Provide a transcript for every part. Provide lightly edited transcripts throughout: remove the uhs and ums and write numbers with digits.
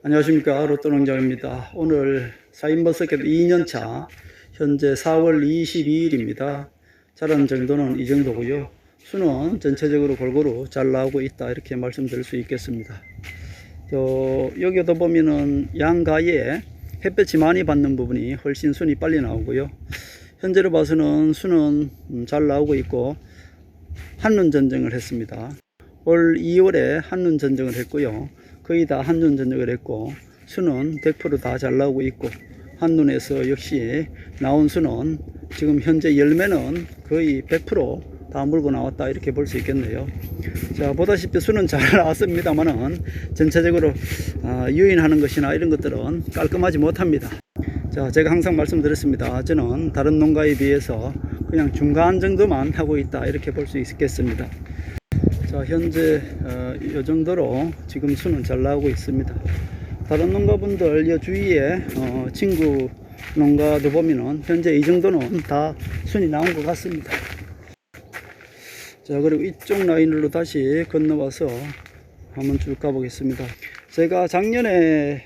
안녕하십니까. 롯데농장입니다. 오늘 샤인머스켓 2년차 현재 4월 22일입니다. 자라는 정도는 이 정도고요. 수는 전체적으로 골고루 잘 나오고 있다 이렇게 말씀드릴 수 있겠습니다. 여기도 보면은 양가에 햇볕이 많이 받는 부분이 훨씬 순이 빨리 나오고요. 현재로 봐서는 수는 잘 나오고 있고 한눈 전쟁을 했습니다. 올 2월에 한눈 전쟁을 했고요. 거의 다 한눈 전쟁을 했고 수는 100% 다 잘 나오고 있고 한눈에서 역시 나온 수는 지금 현재 열매는 거의 100% 다 물고 나왔다 이렇게 볼 수 있겠네요. 자, 보다시피 수는 잘 나왔습니다만은 전체적으로 유인하는 것이나 이런 것들은 깔끔하지 못합니다. 자, 제가 항상 말씀드렸습니다. 저는 다른 농가에 비해서 그냥 중간 정도만 하고 있다 이렇게 볼 수 있겠습니다. 자, 현재 이 정도로 지금 수는 잘 나오고 있습니다. 다른 농가분들 이 주위에 친구 농가도 보면은 현재 이 정도는 다 순이 나온 것 같습니다. 자, 그리고 이쪽 라인으로 다시 건너와서 한번 쭉 가보겠습니다. 제가 작년에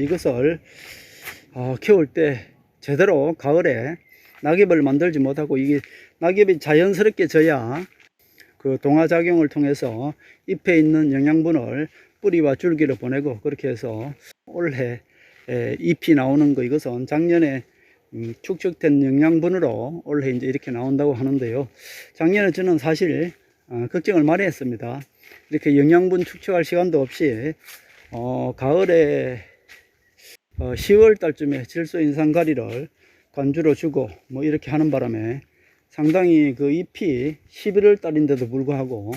이것을 키울 때 제대로 가을에 낙엽을 만들지 못하고 이게 낙엽이 자연스럽게 져야 그 동화작용을 통해서 잎에 있는 영양분을 뿌리와 줄기로 보내고 그렇게 해서 올해 잎이 나오는 거 이것은 작년에 축적된 영양분으로 올해 이제 이렇게 나온다고 하는데요. 작년에 저는 사실 걱정을 많이 했습니다. 이렇게 영양분 축적할 시간도 없이 가을에 10월 달쯤에 질소인산가리를 관주로 주고 뭐 이렇게 하는 바람에 상당히 그 잎이 11월 달인데도 불구하고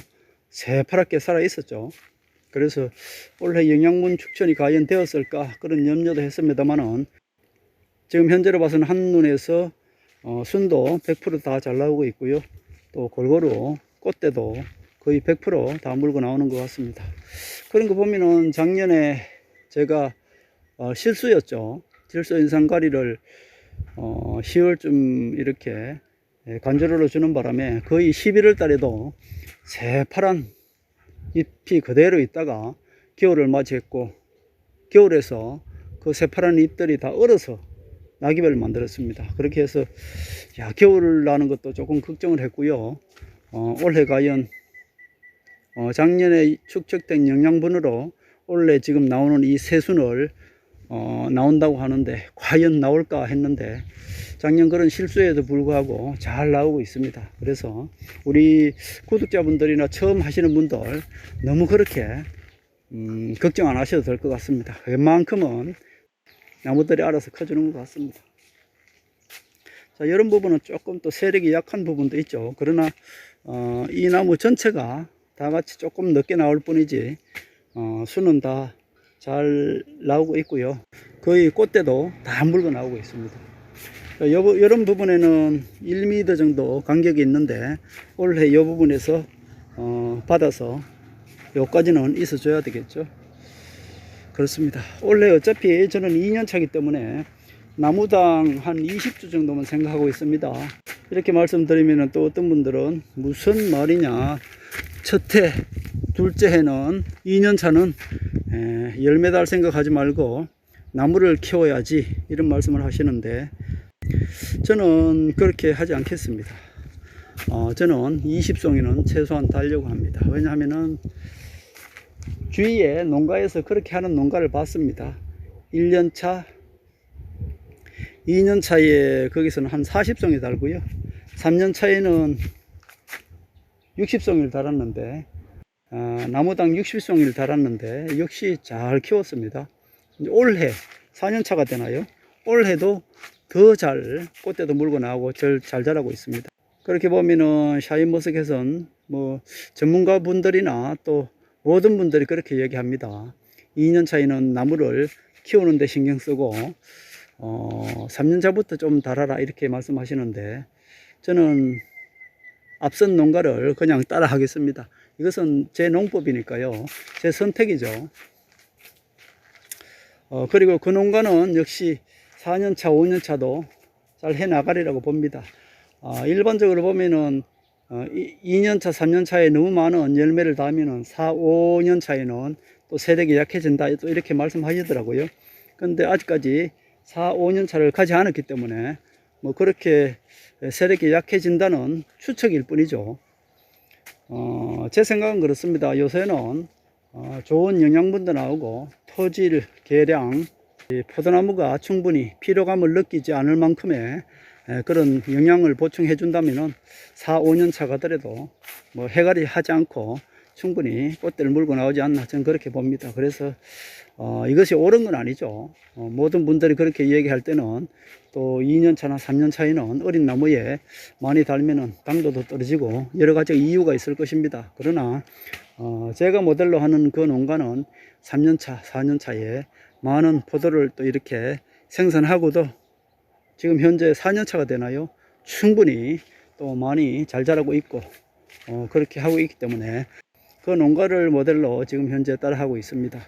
새파랗게 살아 있었죠. 그래서 올해 영양분 축전이 과연 되었을까 그런 염려도 했습니다만은 지금 현재로 봐서는 한눈에서 순도 100% 다 잘 나오고 있고요. 또 골고루 꽃대도 거의 100% 다 물고 나오는 것 같습니다. 그런 거 보면은 작년에 제가 실수였죠. 질소인산가리를 10월쯤 이렇게 관주로로 주는 바람에 거의 11월 달에도 새파란 잎이 그대로 있다가 겨울을 맞이했고 겨울에서 그 새파란 잎들이 다 얼어서 낙엽을 만들었습니다. 그렇게 해서 겨울 나는 것도 조금 걱정을 했고요. 올해 과연 작년에 축적된 영양분으로 올해 지금 나오는 이 새순을 나온다고 하는데 과연 나올까 했는데 작년 그런 실수에도 불구하고 잘 나오고 있습니다. 그래서 우리 구독자분들이나 처음 하시는 분들 너무 그렇게 걱정 안 하셔도 될 것 같습니다. 웬만큼은 나무들이 알아서 커주는 것 같습니다. 자, 이런 부분은 조금 또 세력이 약한 부분도 있죠. 그러나 이 나무 전체가 다 같이 조금 늦게 나올 뿐이지 수는 다 잘 나오고 있고요. 거의 꽃대도 다 물고 나오고 있습니다. 이런 부분에는 1m 정도 간격이 있는데 올해 이 부분에서 받아서 여기까지는 있어 줘야 되겠죠. 그렇습니다. 올해 어차피 저는 2년 차기 때문에 나무당 한 20주 정도만 생각하고 있습니다. 이렇게 말씀드리면 또 어떤 분들은 무슨 말이냐, 첫해 둘째 해는 2년 차는 열매 달 생각하지 말고 나무를 키워야지 이런 말씀을 하시는데 저는 그렇게 하지 않겠습니다. 저는 20송이는 최소한 달려고 합니다. 왜냐하면은 주위에 농가에서 그렇게 하는 농가를 봤습니다. 1년차 2년차에 거기서는 한 40송이 달고요 3년차에는 60송이를 달았는데 나무당 60송이를 달았는데 역시 잘 키웠습니다. 올해 4년차가 되나요? 올해도 더 잘 꽃대도 물고 나오고 잘 자라고 있습니다. 그렇게 보면은 샤인머스켓은 뭐 전문가 분들이나 또 모든 분들이 그렇게 얘기합니다. 2년 차에는 나무를 키우는데 신경 쓰고 3년차부터 좀 달아라 이렇게 말씀하시는데 저는 앞선 농가를 그냥 따라 하겠습니다. 이것은 제 농법이니까요. 제 선택이죠. 그리고 그 농가는 역시 4년차, 5년차도 잘 해나가리라고 봅니다. 일반적으로 보면은 2년차, 3년차에 너무 많은 열매를 닿으면은 4, 5년차에는 또 세력이 약해진다 또 이렇게 말씀하시더라고요. 근데 아직까지 4, 5년 차를 가지 않았기 때문에 뭐 그렇게 세력이 약해진다는 추측일 뿐이죠. 제 생각은 그렇습니다. 요새는 좋은 영양분도 나오고 토질 개량, 포도나무가 충분히 피로감을 느끼지 않을 만큼의 그런 영양을 보충해 준다면은 4, 5년 차 가더라도 뭐 해갈이 하지 않고 충분히 꽃대를 물고 나오지 않나 저는 그렇게 봅니다. 그래서 이것이 옳은 건 아니죠. 모든 분들이 그렇게 얘기할 때는 또 2년 차나 3년 차에는 어린 나무에 많이 달면은 당도도 떨어지고 여러 가지 이유가 있을 것입니다. 그러나 제가 모델로 하는 그 농가는 3년 차, 4년 차에 많은 포도를 또 이렇게 생산하고도 지금 현재 4년 차가 되나요? 충분히 또 많이 잘 자라고 있고 그렇게 하고 있기 때문에 그 농가를 모델로 지금 현재 따라하고 있습니다.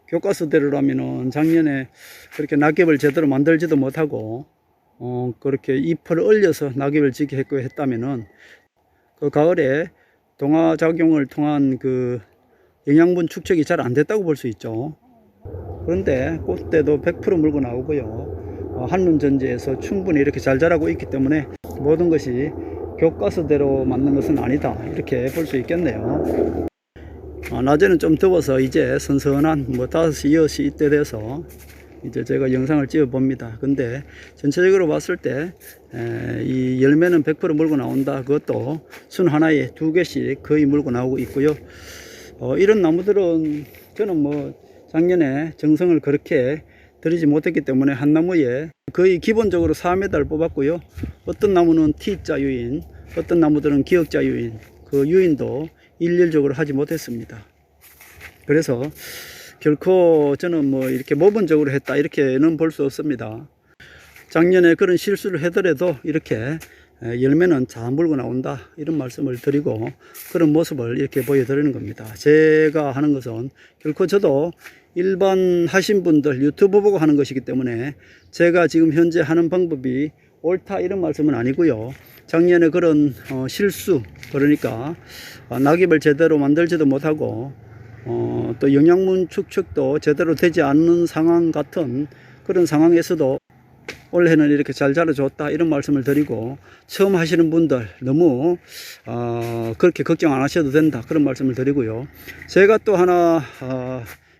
교과서대로라면은 작년에 그렇게 낙엽을 제대로 만들지도 못하고 그렇게 잎을 얼려서 낙엽을 지게 했고 했다면은 그 가을에 동화작용을 통한 그 영양분 축적이 잘 안 됐다고 볼 수 있죠. 그런데 꽃대도 100% 물고 나오고요. 한눈 전지에서 충분히 이렇게 잘 자라고 있기 때문에 모든 것이 교과서대로 맞는 것은 아니다 이렇게 볼 수 있겠네요. 낮에는 좀 더워서 이제 선선한 뭐 5시, 6시 이때 돼서 이제 제가 영상을 찍어 봅니다. 근데 전체적으로 봤을 때 이 열매는 100% 물고 나온다. 그것도 순 하나에 2개씩 거의 물고 나오고 있고요. 이런 나무들은 저는 뭐 작년에 정성을 그렇게 들이지 못했기 때문에 한 나무에 거의 기본적으로 4m를 뽑았고요. 어떤 나무는 T자 유인, 어떤 나무들은 기역자 유인, 그 유인도 일률적으로 하지 못했습니다. 그래서 결코 저는 뭐 이렇게 모범적으로 했다 이렇게는 볼 수 없습니다. 작년에 그런 실수를 하더라도 이렇게 열매는 잘 물고 나온다 이런 말씀을 드리고 그런 모습을 이렇게 보여드리는 겁니다. 제가 하는 것은 결코 저도 일반 하신 분들 유튜브 보고 하는 것이기 때문에 제가 지금 현재 하는 방법이 옳다 이런 말씀은 아니고요. 작년에 그런 실수, 그러니까 낙엽을 제대로 만들지도 못하고 또 영양분 축적도 제대로 되지 않는 상황 같은 그런 상황에서도 올해는 이렇게 잘 자라줬다 이런 말씀을 드리고, 처음 하시는 분들 너무 그렇게 걱정 안 하셔도 된다 그런 말씀을 드리고요. 제가 또 하나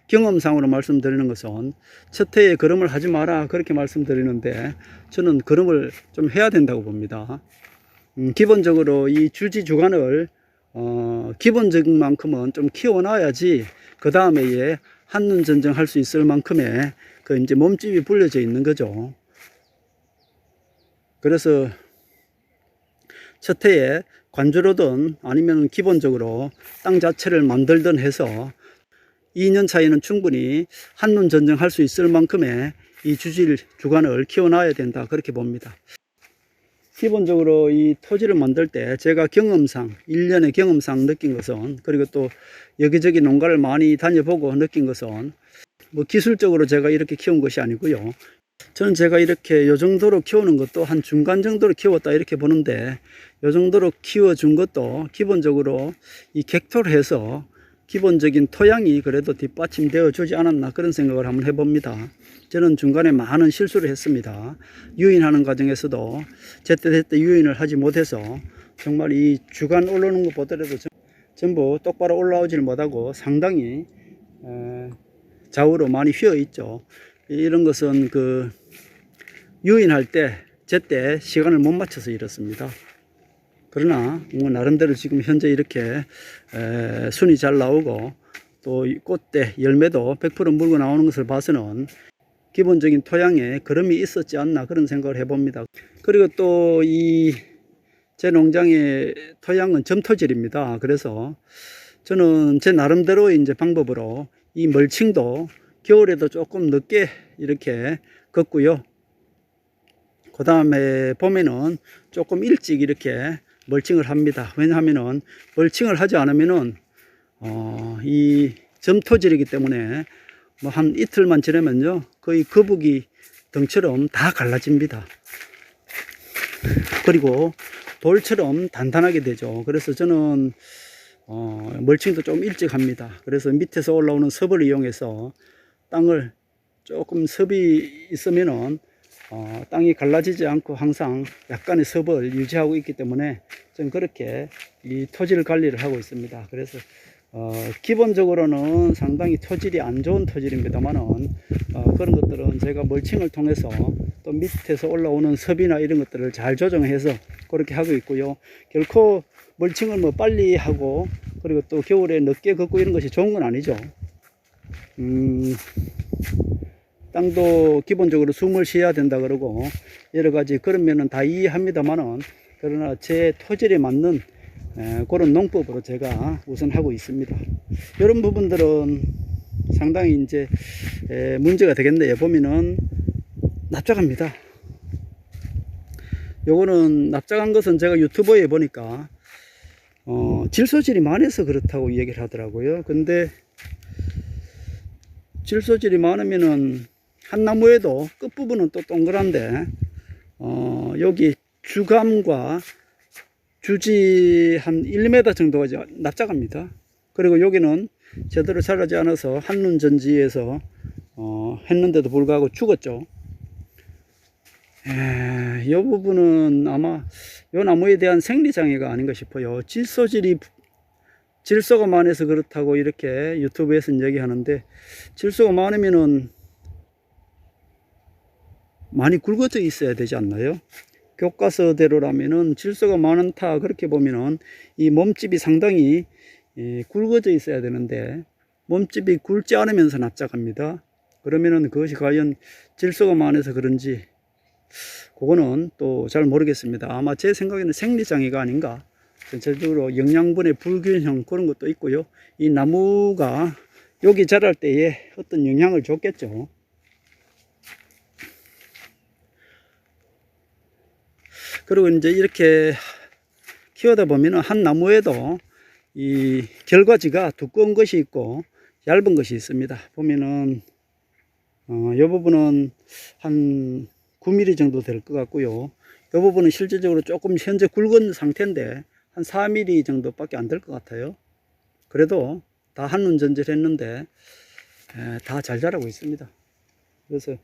경험상으로 말씀드리는 것은 첫 해에 걸음을 하지 마라 그렇게 말씀드리는데, 저는 걸음을 좀 해야 된다고 봅니다. 기본적으로 이 주지주간을 기본적인 만큼은 좀 키워놔야지 그 다음에 한눈 전쟁할 수 있을 만큼의 그 이제 몸집이 불려져 있는 거죠. 그래서 첫 해에 관주로든 아니면 기본적으로 땅 자체를 만들든 해서 2년 차에는 충분히 한눈 전쟁할 수 있을 만큼의 이 주간을 키워놔야 된다 그렇게 봅니다. 기본적으로 이 토지를 만들 때 제가 경험상 1년의 경험상 느낀 것은, 그리고 또 여기저기 농가를 많이 다녀보고 느낀 것은, 뭐 기술적으로 제가 이렇게 키운 것이 아니고요. 저는 제가 이렇게 요 정도로 키우는 것도 한 중간 정도로 키웠다 이렇게 보는데, 요 정도로 키워준 것도 기본적으로 이 객토를 해서 기본적인 토양이 그래도 뒷받침되어 주지 않았나 그런 생각을 한번 해봅니다. 저는 중간에 많은 실수를 했습니다. 유인하는 과정에서도 제때제때 유인을 하지 못해서 정말 이 주간 올라오는 것 보더라도 전부 똑바로 올라오질 못하고 상당히 좌우로 많이 휘어 있죠. 이런 것은 그 유인할 때 제때 시간을 못 맞춰서 이렇습니다. 그러나 뭐 나름대로 지금 현재 이렇게 순이 잘 나오고 또 꽃대 열매도 100% 물고 나오는 것을 봐서는 기본적인 토양에 걸음이 있었지 않나 그런 생각을 해봅니다. 그리고 또 이 제 농장의 토양은 점토질입니다. 그래서 저는 제 나름대로 이제 방법으로 이 멀칭도 겨울에도 조금 늦게 이렇게 걷고요. 그 다음에 봄에는 조금 일찍 이렇게 멀칭을 합니다. 왜냐하면은 멀칭을 하지 않으면은 이 점토질이기 때문에 뭐 한 이틀만 지나면요 거의 거북이 등처럼 다 갈라집니다. 그리고 돌처럼 단단하게 되죠. 그래서 저는 멀칭도 좀 일찍 합니다. 그래서 밑에서 올라오는 섭을 이용해서 땅을 조금 섭이 있으면은 땅이 갈라지지 않고 항상 약간의 섭을 유지하고 있기 때문에 좀 그렇게 이 토질 관리를 하고 있습니다. 그래서 기본적으로는 상당히 토질이 안 좋은 토질입니다만은 그런 것들은 제가 멀칭을 통해서 또 밑에서 올라오는 섭이나 이런 것들을 잘 조정해서 그렇게 하고 있고요. 결코 멀칭을 뭐 빨리 하고 그리고 또 겨울에 늦게 걷고 이런 것이 좋은 건 아니죠. 땅도 기본적으로 숨을 쉬어야 된다 그러고 여러 가지 그런 면은 다 이해합니다만은 그러나 제 토질에 맞는 그런 농법으로 제가 우선 하고 있습니다. 이런 부분들은 상당히 이제 문제가 되겠네요. 보면은 납작합니다. 요거는 납작한 것은 제가 유튜브에 보니까 질소질이 많아서 그렇다고 얘기를 하더라고요. 근데 질소질이 많으면은 한 나무에도 끝부분은 또 동그란데 여기 주감과 주지 한 1m 정도가 납작합니다. 그리고 여기는 제대로 자라지 않아서 한눈 전지에서 했는데도 불구하고 죽었죠. 이 부분은 아마 이 나무에 대한 생리장애가 아닌가 싶어요. 질소가 많아서 그렇다고 이렇게 유튜브에서는 얘기하는데 질소가 많으면은 많이 굵어져 있어야 되지 않나요? 교과서대로라면은 질소가 많다 그렇게 보면은 이 몸집이 상당히 굵어져 있어야 되는데 몸집이 굵지 않으면서 납작합니다. 그러면은 그것이 과연 질소가 많아서 그런지 그거는 또 잘 모르겠습니다. 아마 제 생각에는 생리장애가 아닌가. 전체적으로 영양분의 불균형 그런 것도 있고요. 이 나무가 여기 자랄 때에 어떤 영향을 줬겠죠. 그리고 이제 이렇게 키우다 보면은 한 나무에도 이 결과지가 두꺼운 것이 있고 얇은 것이 있습니다. 보면은 이 부분은 한 9mm 정도 될 것 같고요. 이 부분은 실질적으로 조금 현재 굵은 상태인데 한 4mm 정도밖에 안 될 것 같아요. 그래도 다 한눈 전질했는데 다 잘 자라고 있습니다. 그래서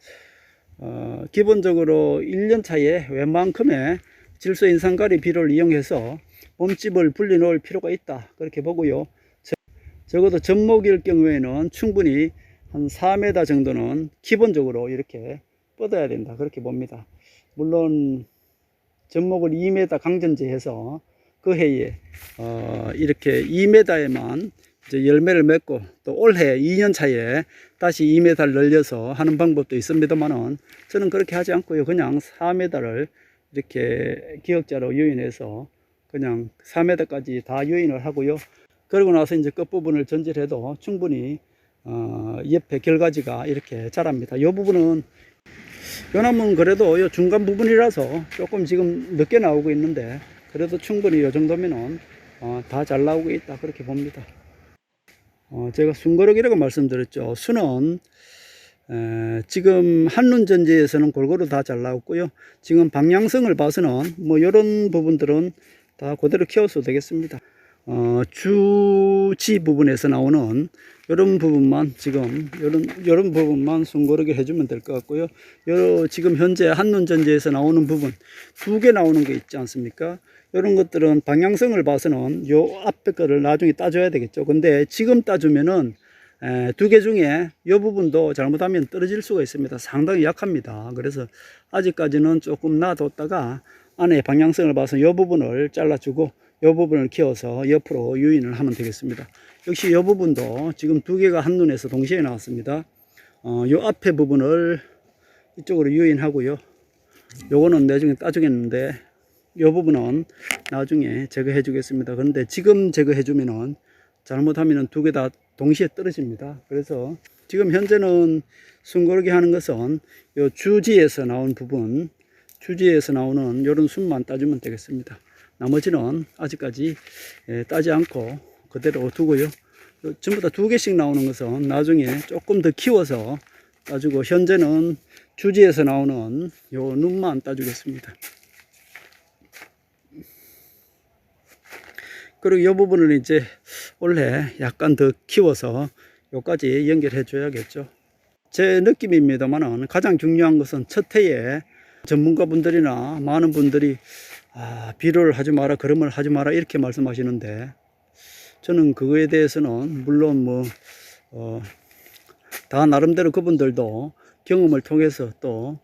기본적으로 1년 차에 웬만큼의 질소 인산가리 비료를 이용해서 몸집을 불리 놓을 필요가 있다 그렇게 보고요. 적어도 젖먹일 경우에는 충분히 한 4m 정도는 기본적으로 이렇게 뻗어야 된다 그렇게 봅니다. 물론 젖먹을 2m 강전제해서 그 해에 이렇게 2m에만 이제 열매를 맺고 또 올해 2년 차에 다시 2m를 늘려서 하는 방법도 있습니다만은 저는 그렇게 하지 않고요. 그냥 4m를 이렇게 기역자로 유인해서 그냥 4m까지 다 유인을 하고요. 그러고 나서 이제 끝부분을 전질해도 충분히 옆에 결과지가 이렇게 자랍니다. 이 부분은 요 나무는 그래도 요 중간 부분이라서 조금 지금 늦게 나오고 있는데 그래도 충분히 요 정도면은 다 잘 나오고 있다 그렇게 봅니다. 제가 순거럭이라고 말씀드렸죠. 순은 지금 한눈 전지에서는 골고루 다 잘 나왔고요. 지금 방향성을 봐서는 뭐 이런 부분들은 다 그대로 키워도 되겠습니다. 주지 부분에서 나오는 이런 부분만 지금 이런 부분만 순고르게 해주면 될 것 같고요. 지금 현재 한눈 전지에서 나오는 부분 2개 나오는 게 있지 않습니까? 이런 것들은 방향성을 봐서는 요 앞에 거를 나중에 따줘야 되겠죠. 근데 지금 따주면은 2개 중에 이 부분도 잘못하면 떨어질 수가 있습니다. 상당히 약합니다. 그래서 아직까지는 조금 놔뒀다가 안에 방향성을 봐서 이 부분을 잘라주고 이 부분을 키워서 옆으로 유인을 하면 되겠습니다. 역시 이 부분도 지금 2개가 한눈에서 동시에 나왔습니다. 이 앞에 부분을 이쪽으로 유인하고요. 요거는 나중에 따주겠는데 이 부분은 나중에 제거해 주겠습니다. 그런데 지금 제거해 주면은 잘못하면 2개 다 동시에 떨어집니다. 그래서 지금 현재는 순고르기 하는 것은 요 주지에서 나온 부분, 주지에서 나오는 요런 순만 따주면 되겠습니다. 나머지는 아직까지 따지 않고 그대로 두고요. 전부 다 2개씩 나오는 것은 나중에 조금 더 키워서 따주고 현재는 주지에서 나오는 요 눈만 따주겠습니다. 그리고 이 부분을 이제 올해 약간 더 키워서 요까지 연결해 줘야겠죠. 제 느낌입니다만은 가장 중요한 것은 첫 해에 전문가분들이나 많은 분들이 비료를 하지 마라, 그름을 하지 마라 이렇게 말씀하시는데, 저는 그거에 대해서는 물론 다 나름대로 그분들도 경험을 통해서 또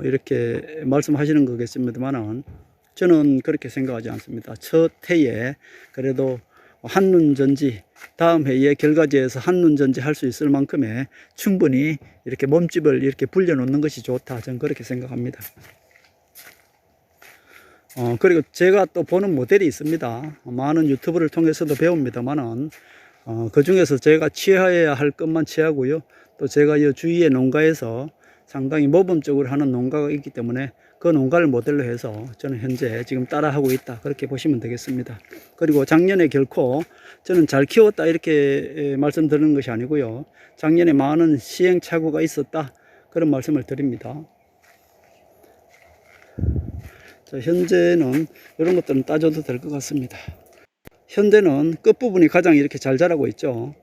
이렇게 말씀하시는 거겠습니다만은, 저는 그렇게 생각하지 않습니다. 첫 해에 그래도 한눈전지, 다음 해에 결과지에서 한눈전지 할 수 있을 만큼의 충분히 이렇게 몸집을 이렇게 불려 놓는 것이 좋다, 저는 그렇게 생각합니다. 그리고 제가 또 보는 모델이 있습니다. 많은 유튜브를 통해서도 배웁니다만은, 그 중에서 제가 취해야 할 것만 취하고요. 또 제가 이 주위의 농가에서 상당히 모범적으로 하는 농가가 있기 때문에 그 농가를 모델로 해서 저는 현재 지금 따라하고 있다, 그렇게 보시면 되겠습니다. 그리고 작년에 결코 저는 잘 키웠다 이렇게 말씀드리는 것이 아니고요. 작년에 많은 시행착오가 있었다, 그런 말씀을 드립니다. 자, 현재는 이런 것들은 따져도 될 것 같습니다. 현재는 끝부분이 가장 이렇게 잘 자라고 있죠.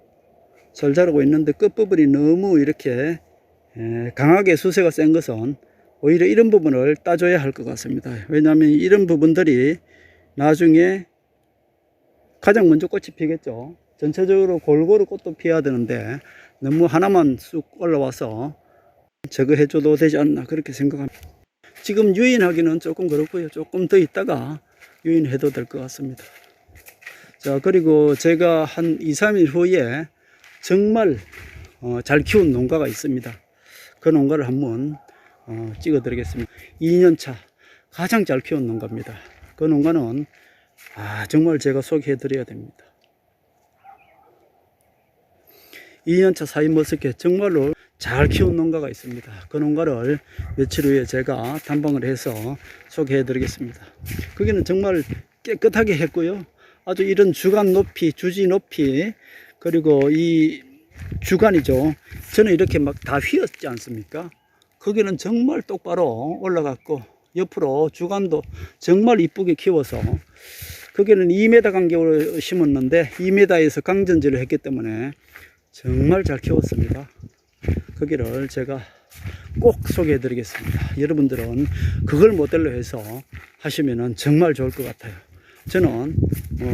잘 자라고 있는데 끝부분이 너무 이렇게 강하게 수세가 센 것은 오히려 이런 부분을 따줘야 할 것 같습니다. 왜냐하면 이런 부분들이 나중에 가장 먼저 꽃이 피겠죠. 전체적으로 골고루 꽃도 피어야 되는데 너무 하나만 쑥 올라와서 제거해 줘도 되지 않나, 그렇게 생각합니다. 지금 유인하기는 조금 그렇고요. 조금 더 있다가 유인해도 될 것 같습니다. 자, 그리고 제가 한 2, 3일 후에 정말 잘 키운 농가가 있습니다. 그 농가를 한번 찍어 드리겠습니다. 2년차 가장 잘 키운 농가입니다. 그 농가는 정말 제가 소개해 드려야 됩니다. 2년차 샤인머스켓 정말로 잘 키운 농가가 있습니다. 그 농가를 며칠 후에 제가 탐방을 해서 소개해 드리겠습니다. 거기는 정말 깨끗하게 했고요. 아주 이런 주간 높이, 주지 높이, 그리고 이 주간이죠. 저는 이렇게 막 다 휘었지 않습니까? 거기는 정말 똑바로 올라갔고, 옆으로 주간도 정말 이쁘게 키워서, 거기는 2m 간격으로 심었는데 2m에서 강전지를 했기 때문에 정말 잘 키웠습니다. 거기를 제가 꼭 소개해 드리겠습니다. 여러분들은 그걸 모델로 해서 하시면 정말 좋을 것 같아요. 저는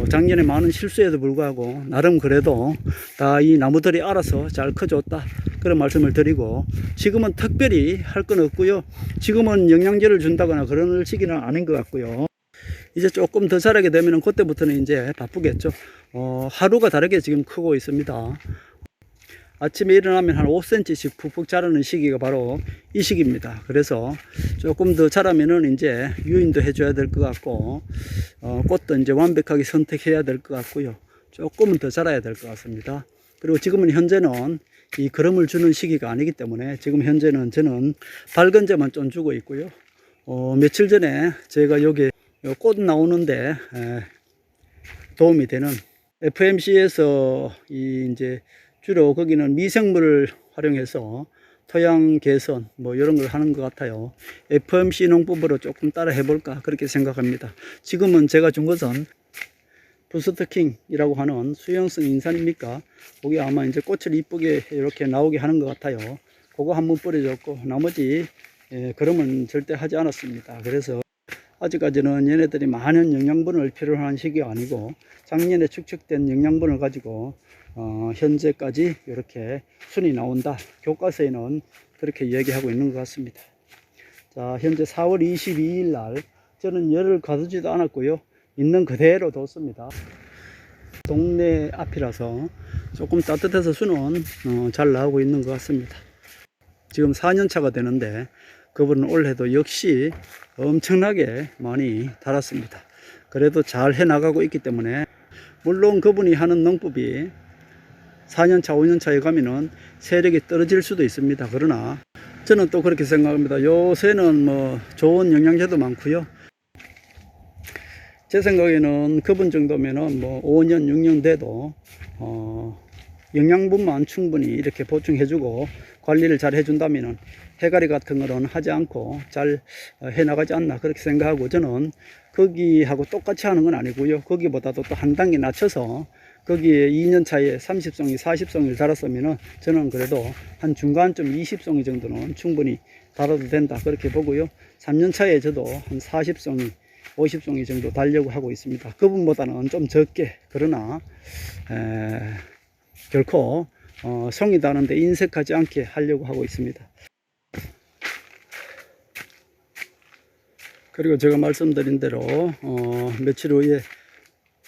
작년에 많은 실수에도 불구하고 나름 그래도 다 이 나무들이 알아서 잘 커졌다, 그런 말씀을 드리고, 지금은 특별히 할 건 없고요. 지금은 영양제를 준다거나 그런 시기는 아닌 것 같고요. 이제 조금 더 자라게 되면 그때부터는 이제 바쁘겠죠. 하루가 다르게 지금 크고 있습니다. 아침에 일어나면 한 5cm씩 푹푹 자라는 시기가 바로 이 시기입니다. 그래서 조금 더 자라면은 이제 유인도 해줘야 될 것 같고, 꽃도 이제 완벽하게 선택해야 될 것 같고요. 조금은 더 자라야 될 것 같습니다. 그리고 지금은 현재는 이 거름을 주는 시기가 아니기 때문에 지금 현재는 저는 밝은 재만 좀 주고 있고요. 며칠 전에 제가 여기 꽃 나오는데 도움이 되는 FMC에서 이제 주로 거기는 미생물을 활용해서 토양 개선 이런 걸 하는 것 같아요. FMC 농법으로 조금 따라 해볼까, 그렇게 생각합니다. 지금은 제가 준 것은 부스트킹이라고 하는 수용성 인산입니까? 거기 아마 이제 꽃을 이쁘게 이렇게 나오게 하는 것 같아요. 그거 한번 뿌려줬고, 나머지 그러면 절대 하지 않았습니다. 그래서 아직까지는 얘네들이 많은 영양분을 필요로 하는 시기가 아니고, 작년에 축적된 영양분을 가지고 현재까지 이렇게 순이 나온다, 교과서에는 그렇게 얘기하고 있는 것 같습니다. 자, 현재 4월 22일 날 저는 열을 가두지도 않았고요. 있는 그대로 뒀습니다. 동네 앞이라서 조금 따뜻해서 수는 잘 나오고 있는 것 같습니다. 지금 4년차가 되는데 그분은 올해도 역시 엄청나게 많이 달았습니다. 그래도 잘 해나가고 있기 때문에, 물론 그분이 하는 농법이 4년차, 5년차에 가면은 세력이 떨어질 수도 있습니다. 그러나 저는 또 그렇게 생각합니다. 요새는 좋은 영양제도 많고요. 제 생각에는 그분 정도면은 5년, 6년 돼도 영양분만 충분히 이렇게 보충해주고 관리를 잘 해준다면 해가리 같은 거는 하지 않고 잘 해나가지 않나 그렇게 생각하고, 저는 거기하고 똑같이 하는 건 아니고요. 거기보다도 또 한 단계 낮춰서 거기에 2년 차에 30송이 40송이를 달았으면은 저는 그래도 한 중간쯤 20송이 정도는 충분히 달아도 된다 그렇게 보고요. 3년 차에 저도 한 40송이 50송이 정도 달려고 하고 있습니다. 그분보다는 좀 적게, 그러나 결코 송이 다는데 인색하지 않게 하려고 하고 있습니다. 그리고 제가 말씀드린 대로 며칠 후에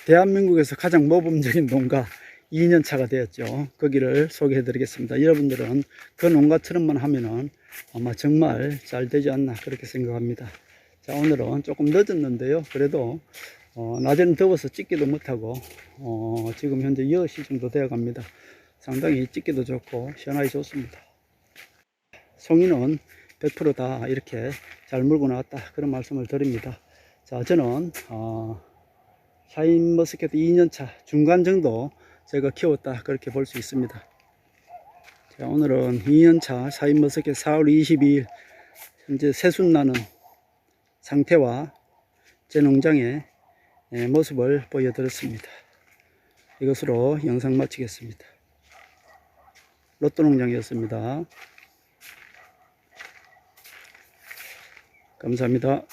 대한민국에서 가장 모범적인 농가 2년차가 되었죠. 거기를 소개해 드리겠습니다. 여러분들은 그 농가처럼만 하면은 아마 정말 잘 되지 않나 그렇게 생각합니다. 자, 오늘은 조금 늦었는데요. 그래도 낮에는 더워서 찍기도 못하고 지금 현재 10시 정도 되어 갑니다. 상당히 찍기도 좋고 시원하게 좋습니다. 송이는 100%다 이렇게 잘 물고 나왔다 그런 말씀을 드립니다. 자, 저는 샤인머스켓 2년차 중간 정도 제가 키웠다 그렇게 볼 수 있습니다. 자, 오늘은 2년차 샤인머스켓 4월 22일 현재 새순 나는 상태와 제 농장의 모습을 보여드렸습니다. 이것으로 영상 마치겠습니다. 로또 농장이었습니다. 감사합니다.